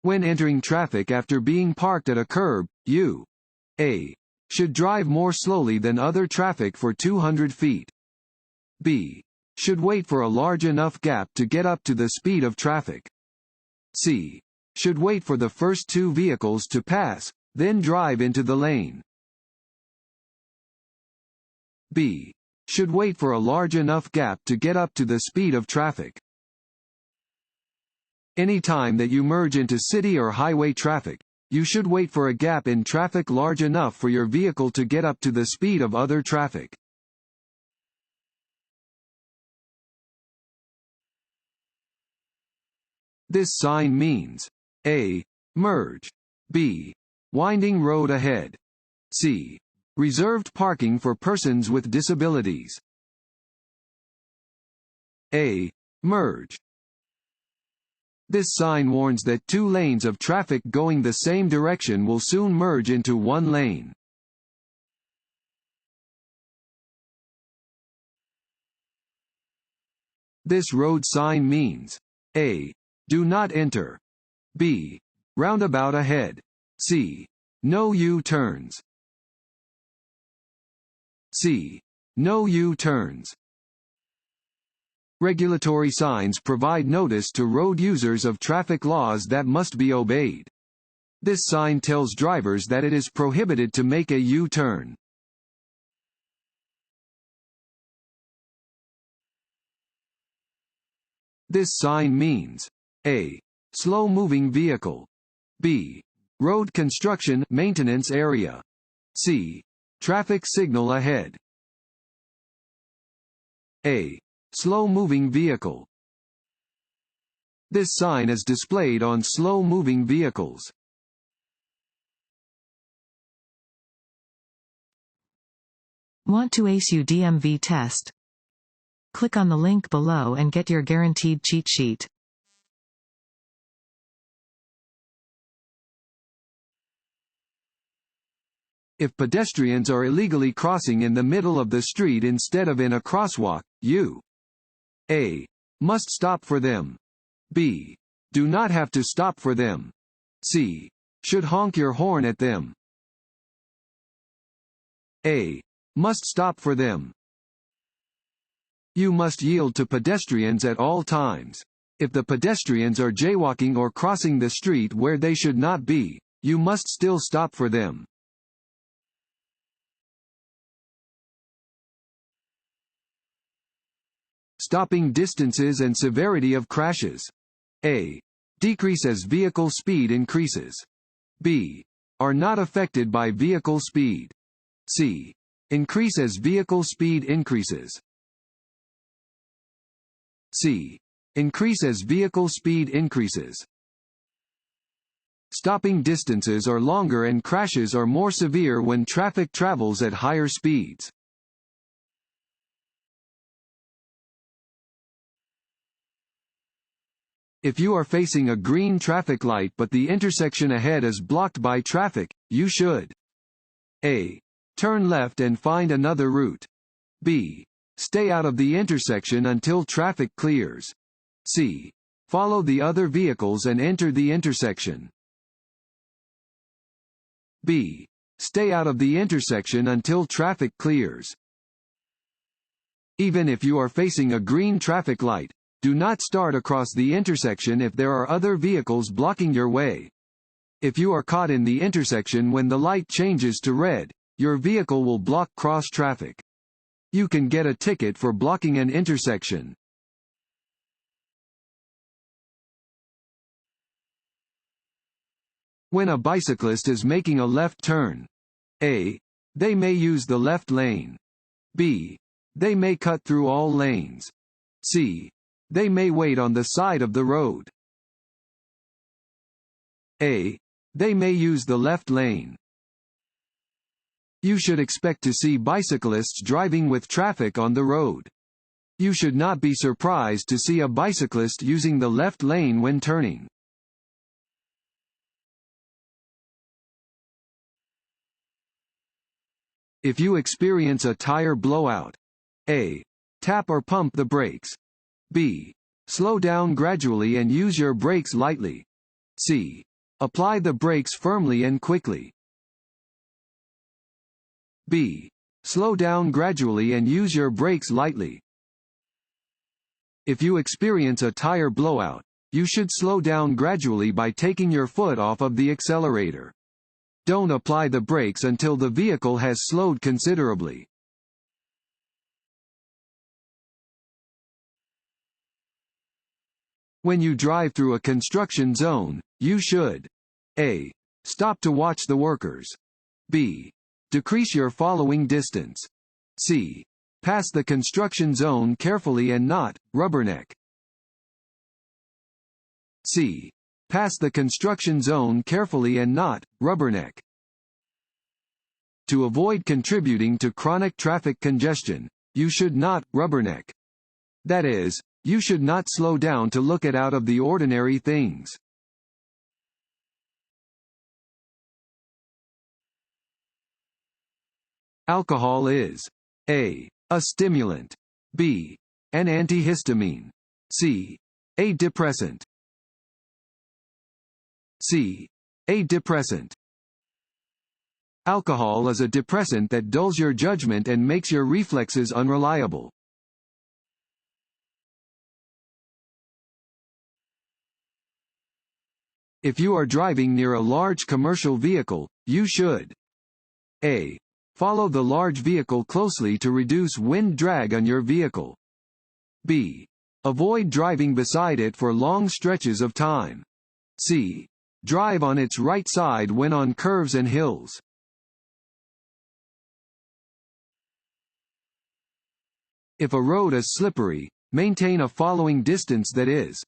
When entering traffic after being parked at a curb, you A. should drive more slowly than other traffic for 200 feet. B. should wait for a large enough gap to get up to the speed of traffic. C. should wait for the first two vehicles to pass, then drive into the lane. B. should wait for a large enough gap to get up to the speed of traffic. Any time that you merge into city or highway traffic, you should wait for a gap in traffic large enough for your vehicle to get up to the speed of other traffic. This sign means A. merge, B. winding road ahead, C. reserved parking for persons with disabilities. A. merge. This sign warns that two lanes of traffic going the same direction will soon merge into one lane. This road sign means A. do not enter, B. roundabout ahead, C. no U-turns, C. no U-turns. Regulatory signs provide notice to road users of traffic laws that must be obeyed. This sign tells drivers that it is prohibited to make a U-turn. This sign means A. slow-moving vehicle, B. road construction maintenance area, C. traffic signal ahead. A. slow-moving vehicle. This sign is displayed on slow-moving vehicles. Want to ace your DMV test? Click on the link below and get your guaranteed cheat sheet. If pedestrians are illegally crossing in the middle of the street instead of in a crosswalk, you A. must stop for them, B. do not have to stop for them, C. should honk your horn at them. A. must stop for them. You must yield to pedestrians at all times. If the pedestrians are jaywalking or crossing the street where they should not be, you must still stop for them. Stopping distances and severity of crashes. A. decrease as vehicle speed increases. B. are not affected by vehicle speed. C. increase as vehicle speed increases. C. increase as vehicle speed increases. Stopping distances are longer and crashes are more severe when traffic travels at higher speeds. If you are facing a green traffic light but the intersection ahead is blocked by traffic, you should A. turn left and find another route, B. stay out of the intersection until traffic clears, C. follow the other vehicles and enter the intersection, B. stay out of the intersection until traffic clears. Even if you are facing a green traffic light, do not start across the intersection if there are other vehicles blocking your way. If you are caught in the intersection when the light changes to red, your vehicle will block cross traffic. You can get a ticket for blocking an intersection. When a bicyclist is making a left turn, A. they may use the left lane, B. they may cut through all lanes, C. they may wait on the side of the road. A. they may use the left lane. You should expect to see bicyclists driving with traffic on the road. You should not be surprised to see a bicyclist using the left lane when turning. If you experience a tire blowout, A. tap or pump the brakes, B. slow down gradually and use your brakes lightly, C. Apply the brakes firmly and quickly. B. Slow down gradually and use your brakes lightly. If you experience a tire blowout, you should slow down gradually by taking your foot off of the accelerator. Don't apply the brakes until the vehicle has slowed considerably. When you drive through a construction zone, you should A. Stop to watch the workers. B. Decrease your following distance. C. Pass the construction zone carefully and not rubberneck. C. Pass the construction zone carefully and not rubberneck. To avoid contributing to chronic traffic congestion, you should not rubberneck. That is, you should not slow down to look at out of the ordinary things. Alcohol is A. A stimulant. B. An antihistamine. C. A depressant. C. A depressant. Alcohol is a depressant that dulls your judgment and makes your reflexes unreliable. If you are driving near a large commercial vehicle, you should A. Follow the large vehicle closely to reduce wind drag on your vehicle. B. Avoid driving beside it for long stretches of time. C. Drive on its right side when on curves and hills. If a road is slippery, maintain a following distance that is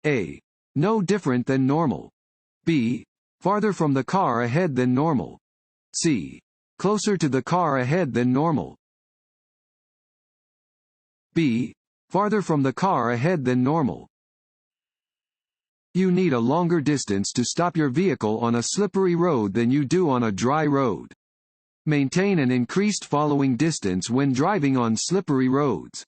A. No different than normal. B. Farther from the car ahead than normal. C. Closer to the car ahead than normal. B. Farther from the car ahead than normal. You need a longer distance to stop your vehicle on a slippery road than you do on a dry road. Maintain an increased following distance when driving on slippery roads.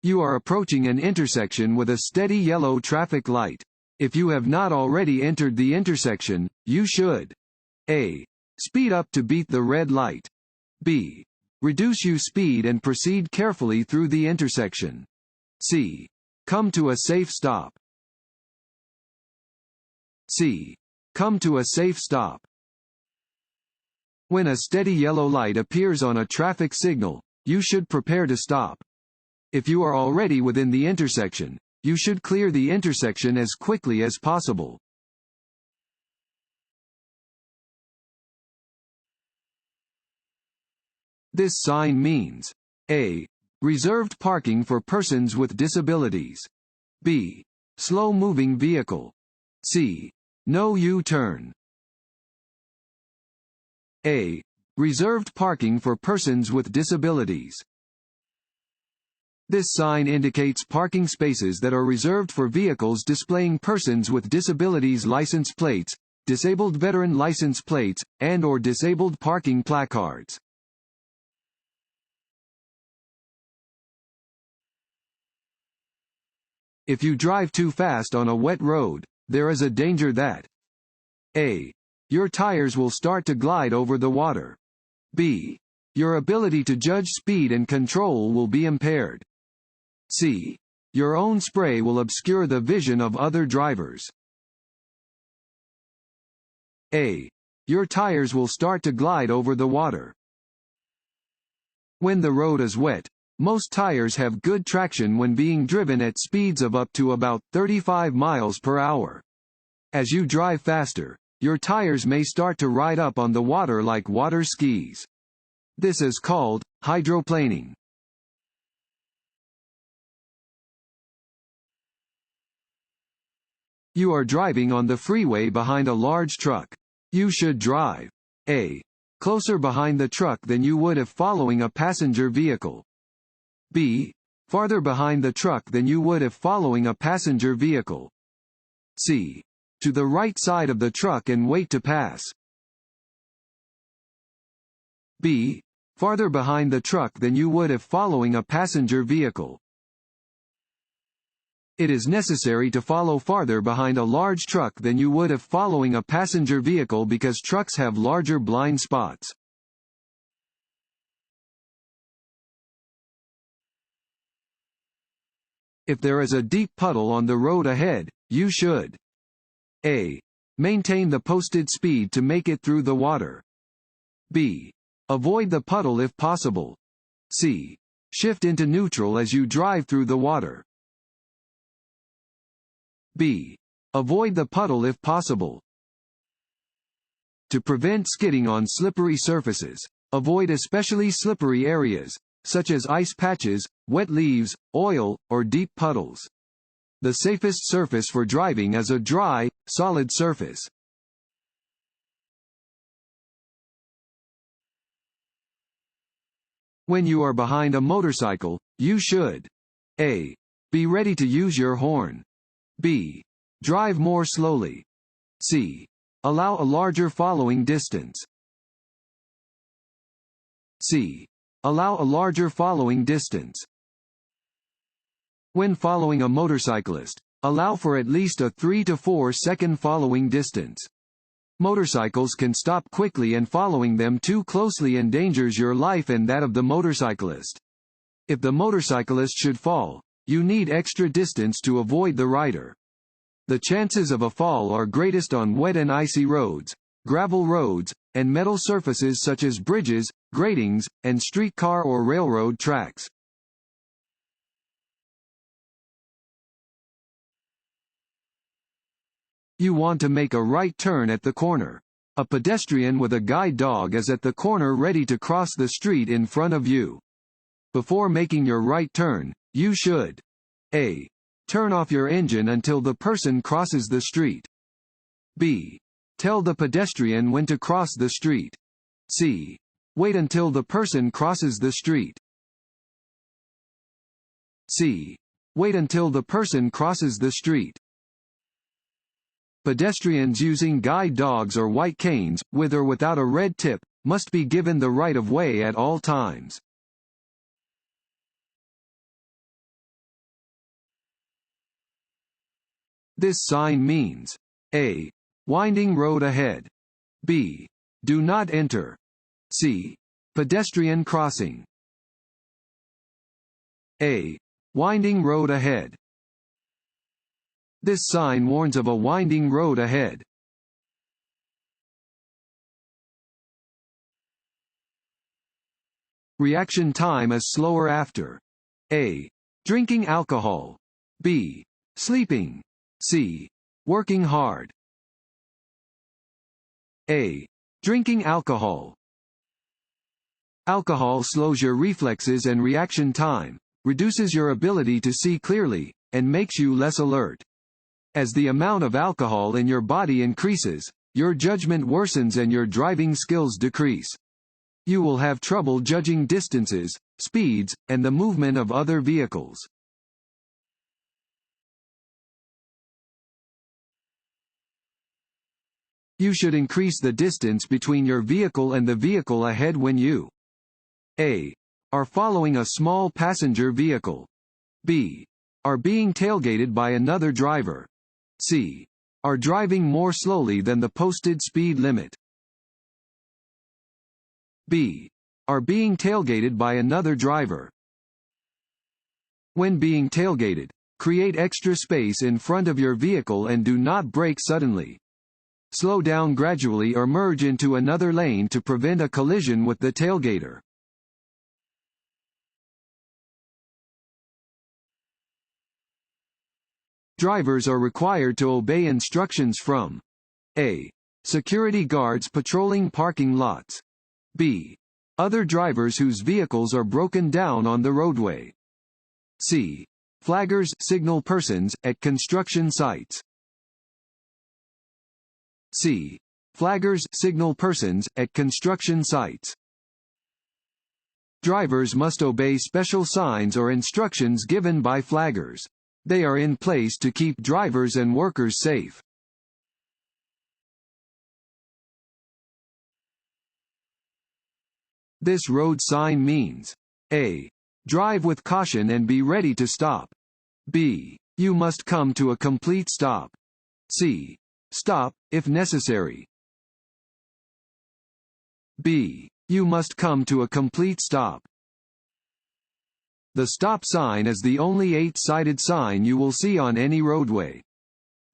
You are approaching an intersection with a steady yellow traffic light. If you have not already entered the intersection, you should A. Speed up to beat the red light. B. Reduce your speed and proceed carefully through the intersection. C. Come to a safe stop. C. Come to a safe stop. When a steady yellow light appears on a traffic signal, you should prepare to stop. If you are already within the intersection, you should clear the intersection as quickly as possible. This sign means A. Reserved parking for persons with disabilities. B. Slow-moving vehicle. C. No U-turn. A. Reserved parking for persons with disabilities. This sign indicates parking spaces that are reserved for vehicles displaying persons with disabilities license plates, disabled veteran license plates, and/or disabled parking placards. If you drive too fast on a wet road, there is a danger that A. Your tires will start to glide over the water. B. Your ability to judge speed and control will be impaired. C. Your own spray will obscure the vision of other drivers. A. Your tires will start to glide over the water. When the road is wet, most tires have good traction when being driven at speeds of up to about 35 miles per hour. As you drive faster, your tires may start to ride up on the water like water skis. This is called hydroplaning. You are driving on the freeway behind a large truck. You should drive A. Closer behind the truck than you would if following a passenger vehicle. B. Farther behind the truck than you would if following a passenger vehicle. C. To the right side of the truck and wait to pass. B. Farther behind the truck than you would if following a passenger vehicle. It is necessary to follow farther behind a large truck than you would if following a passenger vehicle because trucks have larger blind spots. If there is a deep puddle on the road ahead, you should A. Maintain the posted speed to make it through the water. B. Avoid the puddle if possible. C. Shift into neutral as you drive through the water. B. Avoid the puddle if possible. To prevent skidding on slippery surfaces, avoid especially slippery areas, such as ice patches, wet leaves, oil, or deep puddles. The safest surface for driving is a dry, solid surface. When you are behind a motorcycle, you should A. Be ready to use your horn. B. Drive more slowly. C. Allow a larger following distance. C. Allow a larger following distance. When following a motorcyclist, allow for at least a 3 to 4 second following distance. Motorcycles can stop quickly and following them too closely endangers your life and that of the motorcyclist. If the motorcyclist should fall, you need extra distance to avoid the rider. The chances of a fall are greatest on wet and icy roads, gravel roads, and metal surfaces such as bridges, gratings, and streetcar or railroad tracks. You want to make a right turn at the corner. A pedestrian with a guide dog is at the corner ready to cross the street in front of you. Before making your right turn, you should A. Turn off your engine until the person crosses the street. B. Tell the pedestrian when to cross the street. C. Wait until the person crosses the street. C. Wait until the person crosses the street. Pedestrians using guide dogs or white canes, with or without a red tip, must be given the right of way at all times. This sign means A. Winding road ahead. B. Do not enter. C. Pedestrian crossing. A. Winding road ahead. This sign warns of a winding road ahead. Reaction time is slower after A. Drinking alcohol. B. Sleeping. C. Working hard. A. Drinking alcohol. Alcohol slows your reflexes and reaction time, reduces your ability to see clearly, and makes you less alert. As the amount of alcohol in your body increases, your judgment worsens and your driving skills decrease. You will have trouble judging distances, speeds, and the movement of other vehicles. You should increase the distance between your vehicle and the vehicle ahead when you A. Are following a small passenger vehicle. B. Are being tailgated by another driver. C. Are driving more slowly than the posted speed limit. B. Are being tailgated by another driver. When being tailgated, create extra space in front of your vehicle and do not brake suddenly. Slow down gradually or merge into another lane to prevent a collision with the tailgater. Drivers are required to obey instructions from A. Security guards patrolling parking lots. B. Other drivers whose vehicles are broken down on the roadway. C. Flaggers, signal persons, at construction sites. C. Flaggers, signal persons, at construction sites. Drivers must obey special signs or instructions given by flaggers. They are in place to keep drivers and workers safe. This road sign means A. Drive with caution and be ready to stop. B. You must come to a complete stop. C. Stop, if necessary. B. You must come to a complete stop. The stop sign is the only 8-sided sign you will see on any roadway.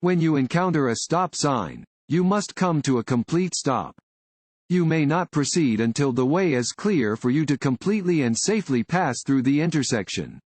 When you encounter a stop sign, you must come to a complete stop. You may not proceed until the way is clear for you to completely and safely pass through the intersection.